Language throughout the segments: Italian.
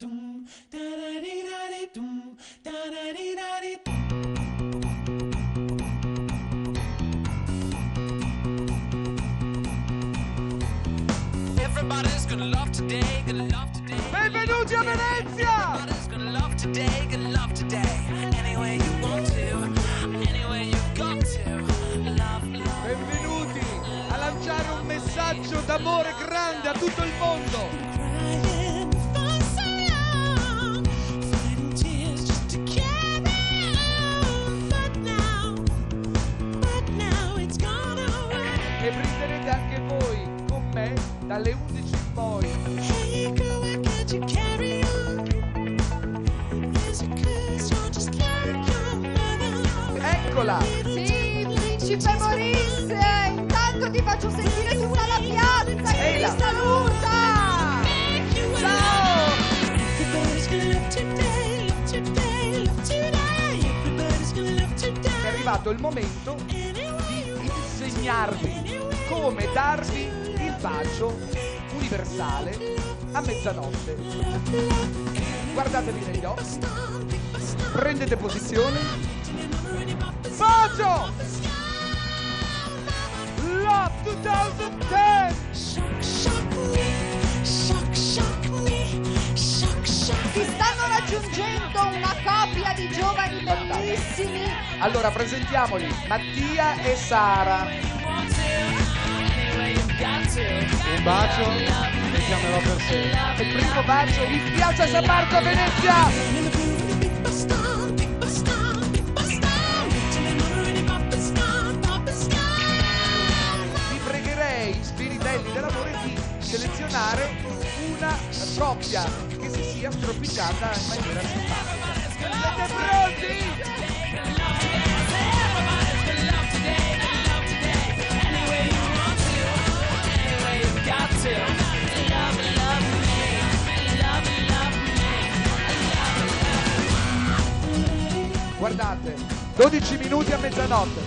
Everybody's gonna love today, gonna love today. Benvenuti a Venezia! Everybody's gonna love today, gonna love today. Any way you want to, any way you've got to. Love, love. Benvenuti a lanciare un messaggio d'amore grande a tutto il mondo. E prenderete anche voi con me dalle 11 in poi. Hey girl, why can't you carry on? Is it 'cause you're just like your mother? Eccola! Sì, principe Maurice! Intanto ti faccio sentire tutta la piazza che Ehi là. ti saluta! Ciao! Everybody's gonna love today, love today, love today. Everybody's gonna love today. È arrivato il momento di insegnarvi come darvi il bacio universale a mezzanotte. Guardatevi negli occhi, prendete posizione. Bacio! Love 2010! Si stanno raggiungendo una coppia di giovani bellissimi. Allora presentiamoli, Mattia e Sara. Un bacio mi chiamerò per sempre. Il primo bacio in piazza San Marco a Venezia. Vi pregherei, spiritelli dell'amore, di selezionare una coppia che si sia stropicciata in maniera simpatica. Siete pronti? Guardate, 12 minuti a mezzanotte.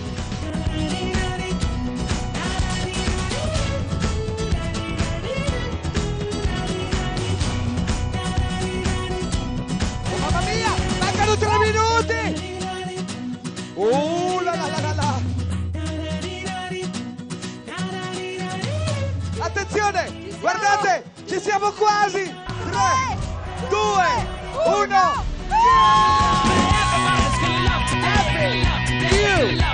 Oh mamma mia, mancano 3 minuti! La la la la la! Attenzione, guardate, ci siamo quasi! 3, 2, 1! Everybody's gonna love today, love today, love today.